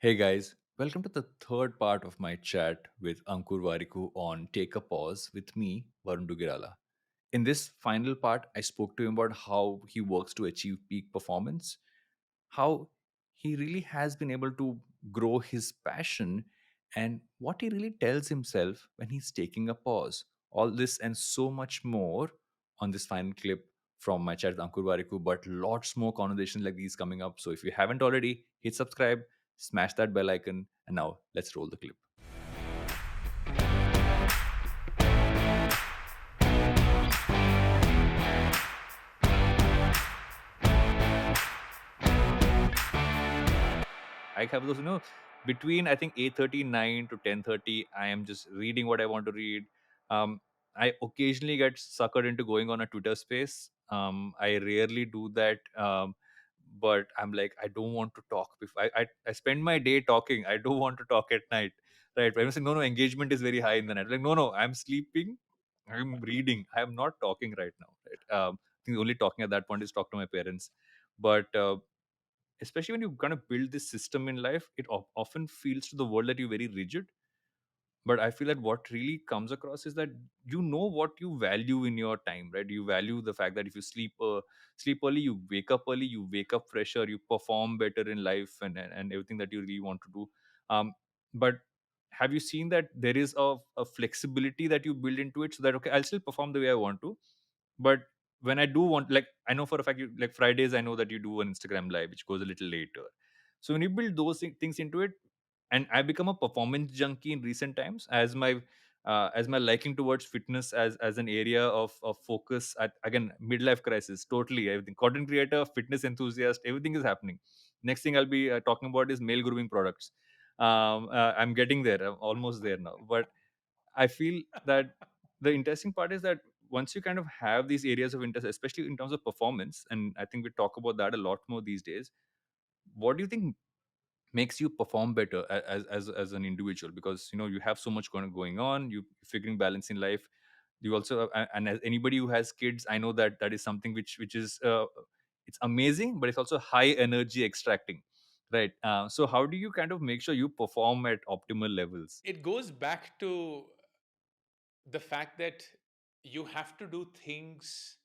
Hey guys, welcome to the third part of my chat with Ankur Warikoo on Take a Pause with me, Varun Duggirala. In this final part, I spoke to him about how he works to achieve peak performance, how he really has been able to grow his passion, and what he really tells himself when he's taking a pause. All this and so much more on this final clip from my chat with Ankur Warikoo, but lots more conversations like these coming up. So if you haven't already, hit subscribe, smash that bell icon, and now let's roll the clip. I have those, between I think 8:39 to 10:30, I am just reading what I want to read. Um, I occasionally get suckered into going on a Twitter space. I rarely do that. But I'm like, I don't want to talk. I spend my day talking. I don't want to talk at night. Right. But I'm saying, no, engagement is very high in the night. Like, no, I'm sleeping. I'm reading. I am not talking right now. Right. I think the only talking at that point is talk to my parents. But especially when you kind of build this system in life, it often feels to the world that you're very rigid. But I feel that what really comes across is that you know what you value in your time, right? You value the fact that if you sleep early, you wake up early, you wake up fresher, you perform better in life, and everything that you really want to do. But have you seen that there is a flexibility that you build into it, so that okay, I'll still perform the way I want to, but when I do want, like, I know for a fact, like Fridays, I know that you do an Instagram live, which goes a little later. So when you build those things into it, and I become a performance junkie in recent times, as my liking towards fitness as an area of focus at, again, midlife crisis, totally everything, content creator, fitness enthusiast, everything is happening. Next thing I'll be talking about is male grooming products. I'm getting there. I'm almost there now, but I feel that the interesting part is that once you kind of have these areas of interest, especially in terms of performance, and I think we talk about that a lot more these days. What do you think makes you perform better as an individual? Because you have so much going on, you figuring balance in life. You also, and as anybody who has kids, I know that that is something which is it's amazing, but it's also high energy extracting, right? So how do you kind of make sure you perform at optimal levels? It goes back to the fact that you have to do things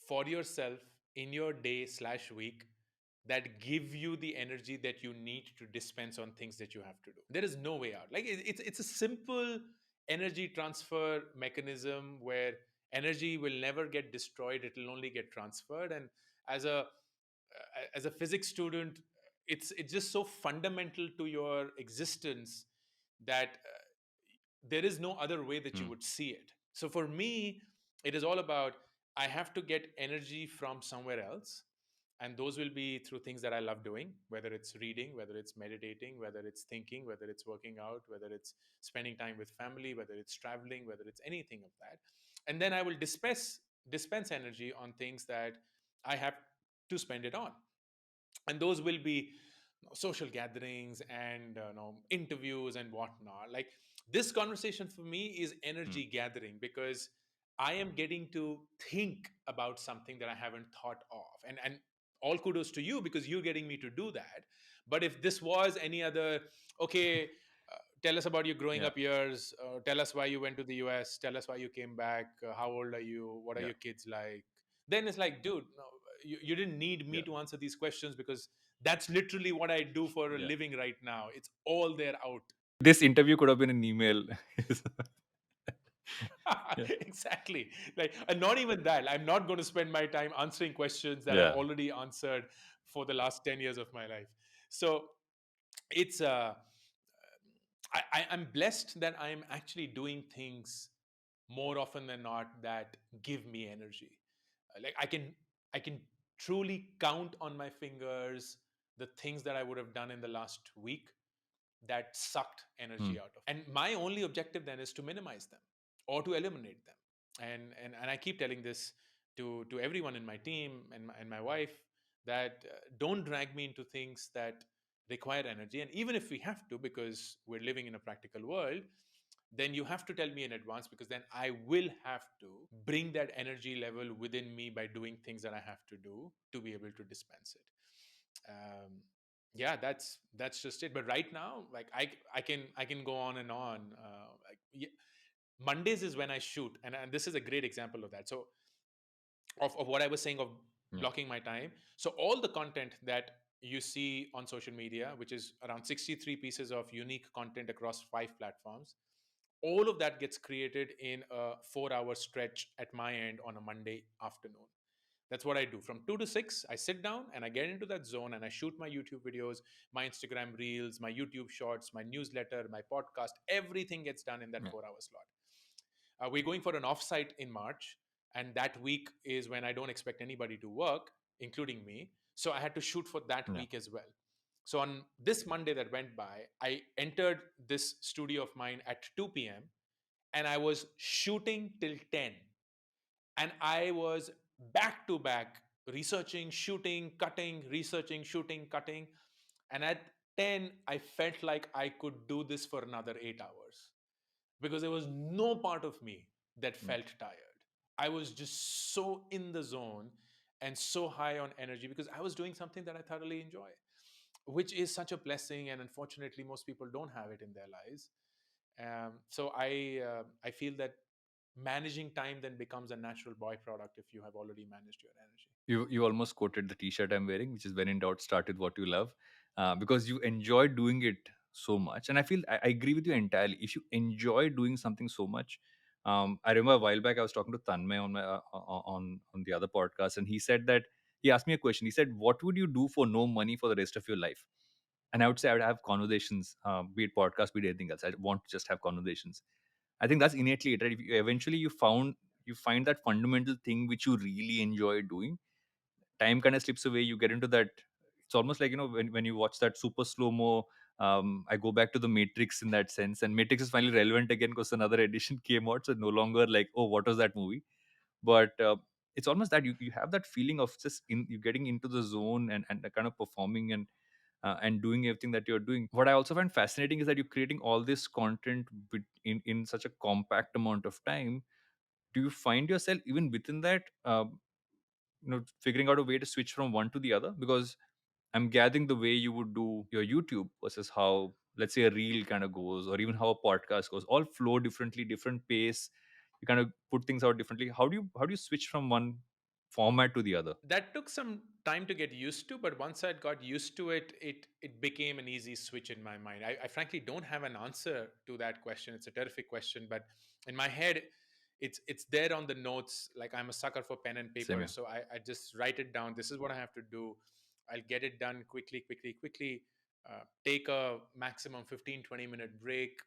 for yourself in your day slash week that give you the energy that you need to dispense on things that you have to do. There is no way out. Like it's a simple energy transfer mechanism where energy will never get destroyed, it will only get transferred. And as a physics student, it's just so fundamental to your existence that there is no other way that you Hmm. would see it. So for me, it is all about I have to get energy from somewhere else. And those will be through things that I love doing, whether it's reading, whether it's meditating, whether it's thinking, whether it's working out, whether it's spending time with family, whether it's traveling, whether it's anything of that. And then I will dispense energy on things that I have to spend it on. And those will be social gatherings and interviews and whatnot. Like this conversation for me is Hmm. energy gathering because I am getting to think about something that I haven't thought of. And all kudos to you because you're getting me to do that. But if this was any other, okay, tell us about your growing Yeah. up years, tell us why you went to the US, tell us why you came back, how old are you, what are Yeah. your kids like, then it's like, dude, no, you didn't need me Yeah. to answer these questions because that's literally what I do for a Yeah. living right now. It's all there out. This interview could have been an email. Yeah. Exactly. Like, and not even that. I'm not going to spend my time answering questions that I've Yeah. already answered for the last 10 years of my life. So it's I'm blessed that I'm actually doing things more often than not that give me energy. Like I can truly count on my fingers the things that I would have done in the last week that sucked Hmm. energy out of. And my only objective then is to minimize them or to eliminate them. And I keep telling this to everyone in my team and my wife that don't drag me into things that require energy. And even if we have to, because we're living in a practical world, then you have to tell me in advance because then I will have to bring that energy level within me by doing things that I have to do to be able to dispense it. Yeah, that's just it. But right now, like I can go on and on. Mondays is when I shoot, and this is a great example of that. So of what I was saying of Yeah. blocking my time. So all the content that you see on social media, which is around 63 pieces of unique content across 5 platforms, all of that gets created in a 4 hour stretch at my end on a Monday afternoon. That's what I do. From 2 to 6, I sit down and I get into that zone and I shoot my YouTube videos, my Instagram reels, my YouTube shorts, my newsletter, my podcast. Everything gets done in that Yeah. 4 hour slot. We're going for an offsite in March, and that week is when I don't expect anybody to work, including me. So I had to shoot for that Yeah. week as well. So on this Monday that went by, I entered this studio of mine at 2 p.m. and I was shooting till 10. And I was back to back researching, shooting, cutting, researching, shooting, cutting. And at 10, I felt like I could do this for another 8 hours because there was no part of me that Yeah. felt tired. I was just so in the zone and so high on energy because I was doing something that I thoroughly enjoy, which is such a blessing. And unfortunately, most people don't have it in their lives. So I feel that managing time then becomes a natural byproduct if you have already managed your energy. You almost quoted the T-shirt I'm wearing, which is "When in doubt, start with what you love," because you enjoy doing it so much. And I agree with you entirely. If you enjoy doing something so much, I remember a while back I was talking to Tanmay on my on the other podcast, and he said that he asked me a question. He said, "What would you do for no money for the rest of your life?" And I would say I would have conversations, be it podcast, be it anything else. I want to just have conversations. I think that's innately it, right? If you, eventually you find that fundamental thing which you really enjoy doing, time kind of slips away. You get into that. It's almost like, when you watch that super slow mo. I go back to the Matrix in that sense, and Matrix is finally relevant again because another edition came out, so no longer like, oh, what was that movie? But it's almost that you have that feeling of just in you getting into the zone, and kind of performing, and doing everything that you're doing. What I also find fascinating is that you're creating all this content in such a compact amount of time. Do you find yourself even within that, figuring out a way to switch from one to the other? Because I'm gathering the way you would do your YouTube versus how, let's say, a reel kind of goes, or even how a podcast goes, all flow differently, different pace. You kind of put things out differently. How do you switch from one format to the other? That took some time to get used to, but once I got used to it, it became an easy switch in my mind. I frankly don't have an answer to that question. It's a terrific question, but in my head, it's there on the notes. Like I'm a sucker for pen and Same paper, here. so I just write it down. This is what I have to do. I'll get it done quickly, quickly, quickly. Take a maximum 15-20 minute break,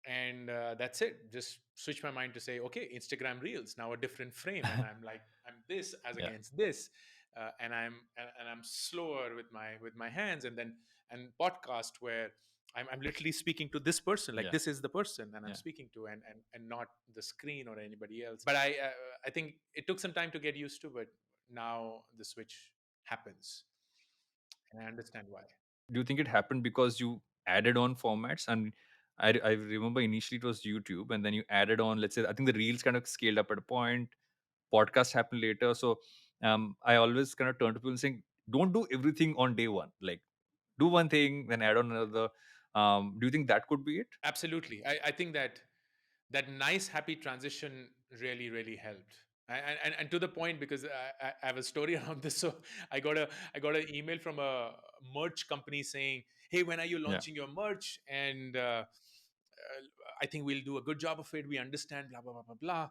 and that's it. Just switch my mind to say, okay, Instagram reels now a different frame, and I'm like, I'm this as Yeah. against this, and I'm slower with my hands, and then and podcast where I'm literally speaking to this person, like Yeah. this is the person that I'm Yeah. speaking to, and not the screen or anybody else. But I think it took some time to get used to, but now the switch happens, and I understand why. Do you think it happened because you added on formats? And I remember initially it was YouTube, and then you added on, let's say, I think the reels kind of scaled up at a point, podcast happened later. So I always kind of turn to people and saying, don't do everything on day one. Like, do one thing, then add on another. Do you think that could be it? Absolutely. I think that nice happy transition really helped, and to the point, because I have a story around this. So I got an email from a merch company saying, hey, when are you Yeah. launching your merch? And I think we'll do a good job of it, we understand, blah blah blah blah blah.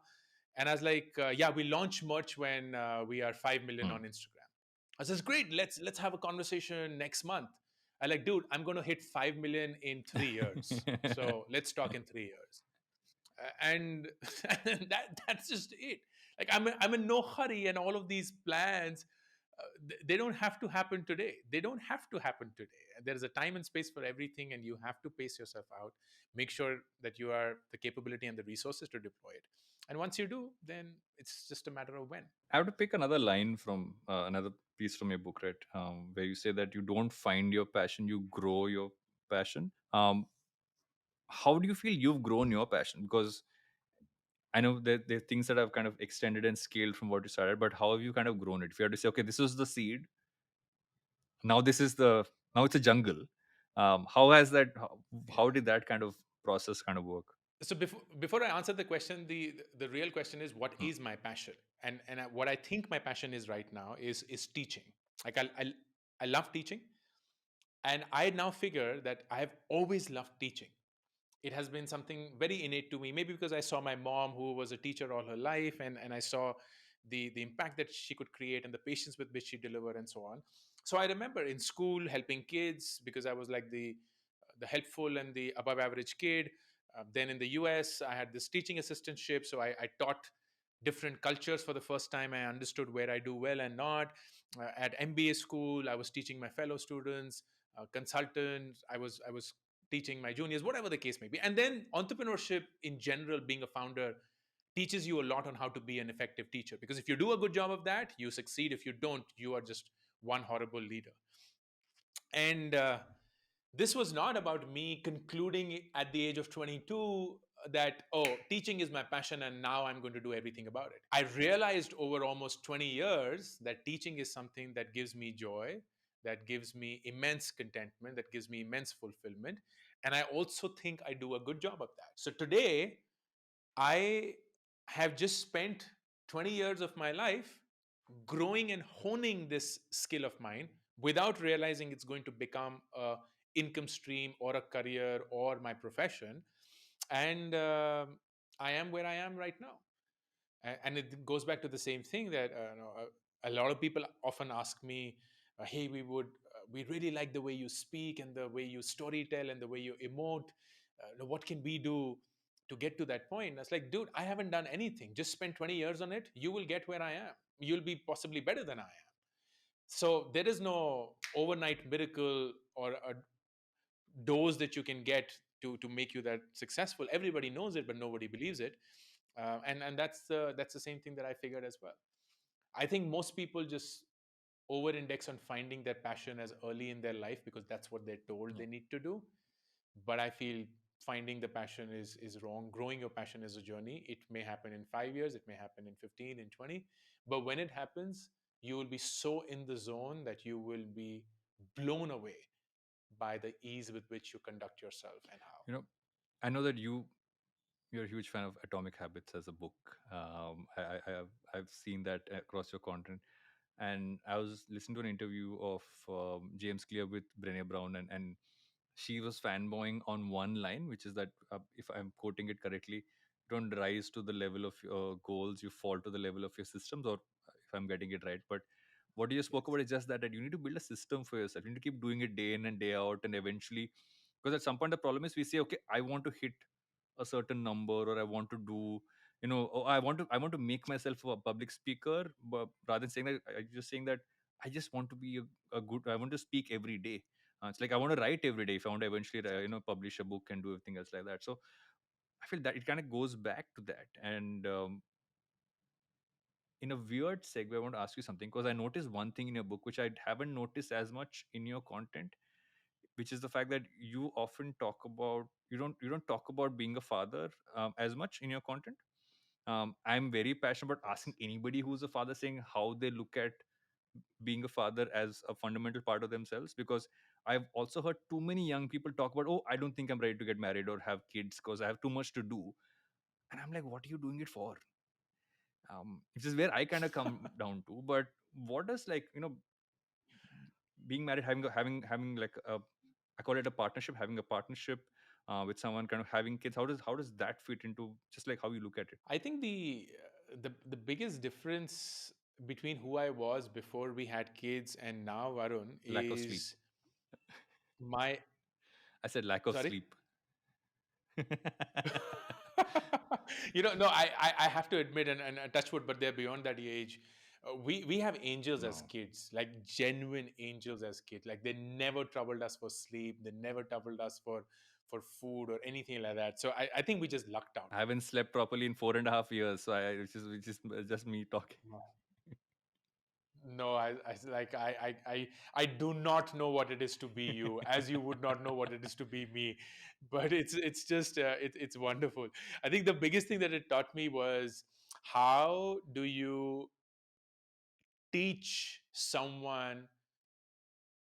And I was like, yeah, we launch merch when we are 5 million Hmm. on Instagram. I says, great, let's have a conversation next month. I like, dude, I'm going to hit 5 million in 3 years, so let's talk in 3 years. And that's just it. Like I'm in no hurry, and all of these plans, they don't have to happen today. They don't have to happen today. There's a time and space for everything, and you have to pace yourself out. Make sure that you are the capability and the resources to deploy it. And once you do, then it's just a matter of when. I have to pick another line from another piece from your book, right? Where you say that you don't find your passion, you grow your passion. How do you feel you've grown your passion? Because I know that there are things that have kind of extended and scaled from what you started, but how have you kind of grown it? If you had to say, okay, this was the seed, now this is the Now it's a jungle. How has that? How Yeah. did that kind of process kind of work? So before I answer the question, the real question is, what Hmm. is my passion? And what I think my passion is right now is teaching. Like I love teaching, and I now figure that I have always loved teaching. It has been something very innate to me, maybe because I saw my mom, who was a teacher all her life, and I saw the impact that she could create and the patience with which she delivered and so on. So I remember in school helping kids because I was like the helpful and the above average kid. Then in the US, I had this teaching assistantship, so I taught different cultures for the first time. I understood where I do well and not. At MBA school, I was teaching my fellow students. Consultant, I was teaching my juniors, whatever the case may be. And then entrepreneurship in general, being a founder, teaches you a lot on how to be an effective teacher. Because if you do a good job of that, you succeed. If you don't, you are just one horrible leader. And this was not about me concluding at the age of 22 that, oh, teaching is my passion and now I'm going to do everything about it. I realized over almost 20 years that teaching is something that gives me joy, that gives me immense contentment, that gives me immense fulfillment. And I also think I do a good job of that. So today, I have just spent 20 years of my life growing and honing this skill of mine without realizing it's going to become a income stream or a career or my profession. And I am where I am right now. And it goes back to the same thing that a lot of people often ask me, hey, we really like the way you speak and the way you storytell and the way you emote. What can we do to get to that point? It's like, dude, I haven't done anything. Just spend 20 years on it. You will get where I am. You'll be possibly better than I am. So there is no overnight miracle or a dose that you can get to make you that successful. Everybody knows it, but nobody believes it. And that's the same thing that I figured as well. I think most people just over index on finding their passion as early in their life because that's what they're told Yeah. they need to do. But I feel finding the passion is wrong. Growing your passion is a journey. It may happen in 5 years, it may happen in 15, in 20, but when it happens, you will be so in the zone that you will be blown away by the ease with which you conduct yourself and how. You know, I know that you're a huge fan of Atomic Habits as a book. I've seen that across your content, and I was listening to an interview of James Clear with Brené Brown, and she was fanboying on one line, which is that if I'm quoting it correctly, don't rise to the level of your goals, you fall to the level of your systems, or if I'm getting it right. But what you spoke Yes. about is just that you need to build a system for yourself. You need to keep doing it day in and day out, and eventually, because at some point the problem is we say, okay, I want to hit a certain number, or I want to do, oh, I want to make myself a public speaker, but rather than saying that, I just saying that I just want to be a good, I want to speak every day. It's like I want to write every day if I want to eventually Exactly. publish a book and do everything else like that. So I feel that it kind of goes back to that. And in a weird segue, I want to ask you something, because I noticed one thing in your book which I haven't noticed as much in your content, which is the fact that you often talk about, you don't talk about being a father as much in your content. I'm very passionate about Yes. asking anybody who's a father, saying how they look at being a father as a fundamental part of themselves, because I've also heard too many young people talk about, oh, I don't think I'm ready to get married or have kids because I have too much to do. And I'm like, what are you doing it for? Which is where I kind of come down to. But what does, like, being married, having like a, I call it a partnership, having a partnership with someone, kind of having kids, how does that fit into just like how you look at it? I think the biggest difference between who I was before we had kids and now, Varun, Lack of sleep. is my I said lack of sorry. sleep. No, I have to admit, and touch wood, but they're beyond that age. We have angels as No, kids, like genuine angels as kids. Like they never troubled us for sleep. They never troubled us for food or anything like that. So I think we just lucked out. I haven't slept properly in 4.5 years, so which is just me talking. No, I do not know what it is to be you, as you would not know what it is to be me. But it's just it's wonderful. I think the biggest thing that it taught me was, how do you teach someone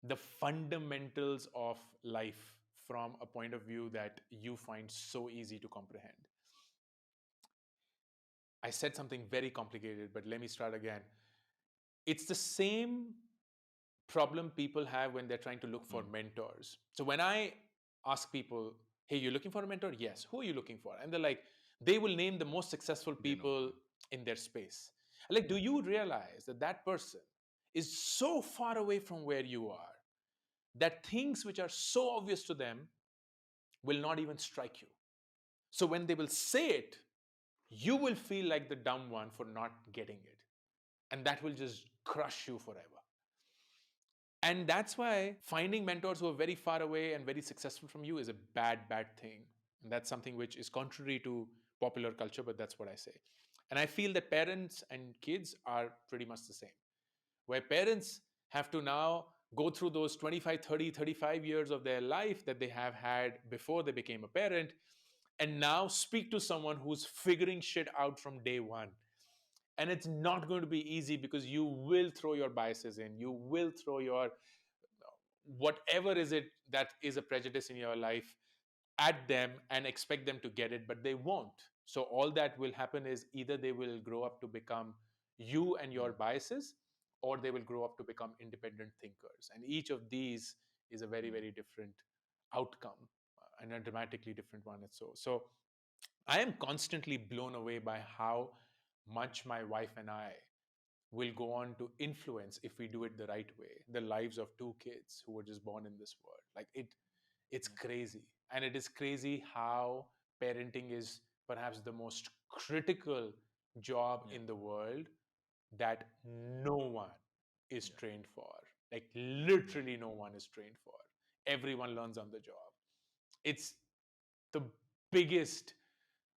the fundamentals of life from a point of view that you find so easy to comprehend. I said something very complicated, but let me start again. It's the same problem people have when they're trying to look for Mm. mentors. So when I ask people, hey, you're looking for a mentor? Yes. Who are you looking for? And they're like, they will name the most successful They know. people in their space. Like, do you realize that that person is so far away from where you are that things which are so obvious to them will not even strike you? So when they will say it, you will feel like the dumb one for not getting it. And that will just crush you forever. And that's why finding mentors who are very far away and very successful from you is a bad, bad thing. And that's something which is contrary to popular culture, but that's what I say. And I feel that parents and kids are pretty much the same, where parents have to now go through those 25, 30, 35 years of their life that they have had before they became a parent, and now speak to someone who's figuring shit out from day one. And it's not going to be easy because you will throw your biases in, you will throw your whatever is it that is a prejudice in your life at them and expect them to get it, but they won't. So all that will happen is either they will grow up to become you and your Mm. biases, or they will grow up to become independent thinkers. And each of these is a very, Mm. very different outcome, and a dramatically different one. So I am constantly blown away by how much my wife and I will go on to influence, if we do it the right way, the lives of two kids who were just born in this world. Like it's Yeah. crazy. And it is crazy how parenting is perhaps the most critical job Yeah. in the world that no one is Yeah. trained for. Like Yeah. literally no one is trained for. Everyone learns on the job. It's the biggest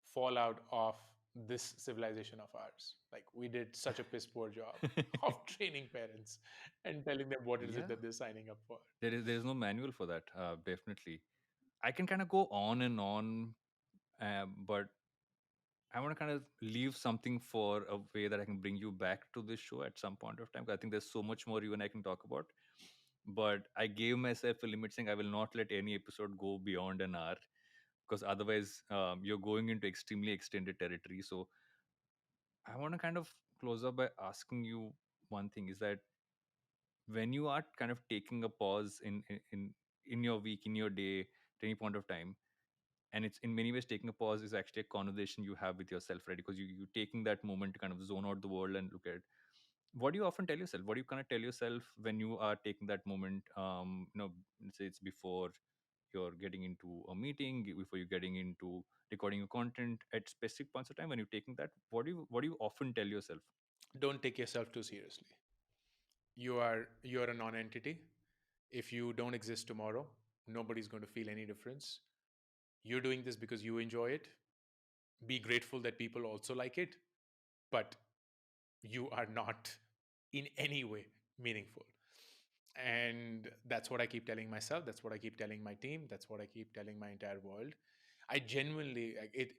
fallout of this civilization of ours. Like we did such a piss poor job of training parents and telling them what is it Yeah. that they're signing up for. There is no manual for that. Definitely. I can kind of go on and on, but I want to kind of leave something for a way that I can bring you back to this show at some point of time. 'Cause I think there's so much more you and I can talk about. But I gave myself a limit saying I will not let any episode go beyond an hour, because otherwise you're going into extremely extended territory. So I want to kind of close up by asking you one thing: is that when you are kind of taking a pause in your week, in your day, at any point of time, and it's in many ways taking a pause is actually a conversation you have with yourself, right? Because you taking that moment to kind of zone out the world and look at it. What do you often tell yourself? What do you kind of tell yourself when you are taking that moment? Let's say it's before you're getting into a meeting, before you're getting into recording your content, at specific points of time when you're taking that. What do you often tell yourself? Don't take yourself too seriously. You are a non-entity. If you don't exist tomorrow, nobody's going to feel any difference. You're doing this because you enjoy it. Be grateful that people also like it, but you are not in any way meaningful. And that's what I keep telling myself. That's what I keep telling my team. That's what I keep telling my entire world. I genuinely like it.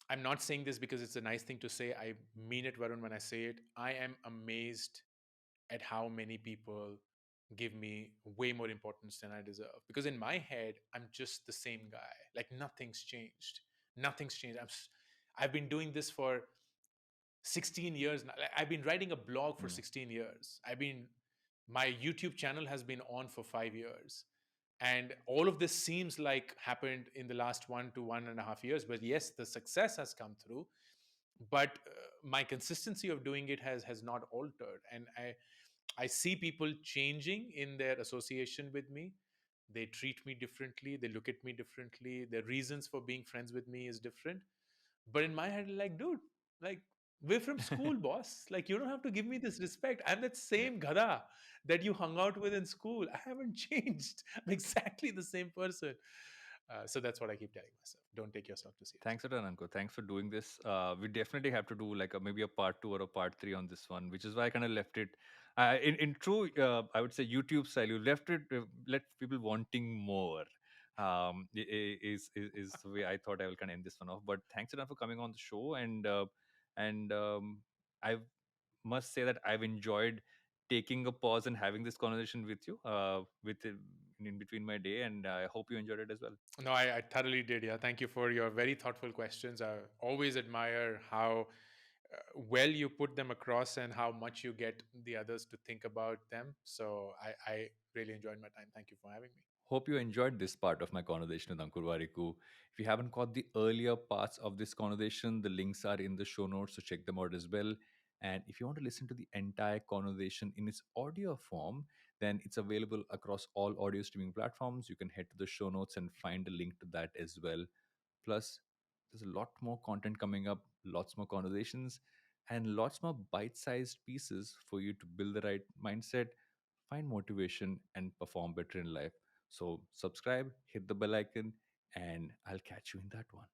I'm not saying this because it's a nice thing to say. I mean it, Varun, when I say it. I am amazed at how many people give me way more importance than I deserve. Because in my head, I'm just the same guy. Like nothing's changed. Nothing's changed. I've been doing this for 16 years now. Like, I've been writing a blog for Yeah. 16 years. My YouTube channel has been on for 5 years. And all of this seems like happened in the last 1 to 1.5 years. But yes, the success has come through. But my consistency of doing it has not altered. And I see people changing in their association with me. They treat me differently. They look at me differently. Their reasons for being friends with me is different. But in my head, like, dude, like, we're from school, boss. Like, you don't have to give me this respect. I'm that Yeah. same gada that you hung out with in school. I haven't changed. I'm exactly the same person. So that's what I keep telling myself. Don't take yourself too seriously. Thanks a ton, Anko. Thanks for doing this. We definitely have to do like maybe a part two or a part three on this one, which is why I kind of left it. In true, I would say YouTube style, you left it, let people wanting more. Is the way I thought I will kind of end this one off. But thanks a ton for coming on the show, and I must say that I've enjoyed taking a pause and having this conversation with you in between my day, and I hope you enjoyed it as well. No, I thoroughly did. Yeah. Thank you for your very thoughtful questions. I always admire how well you put them across and how much you get the others to think about them. So I really enjoyed my time. Thank you for having me. Hope you enjoyed this part of my conversation with Ankur Warikoo. If you haven't caught the earlier parts of this conversation, the links are in the show notes, so check them out as well. And if you want to listen to the entire conversation in its audio form, then it's available across all audio streaming platforms. You can head to the show notes and find a link to that as well. Plus, there's a lot more content coming up, lots more conversations, and lots more bite sized pieces for you to build the right mindset, find motivation, and perform better in life. So, subscribe, hit the bell icon, and I'll catch you in that one.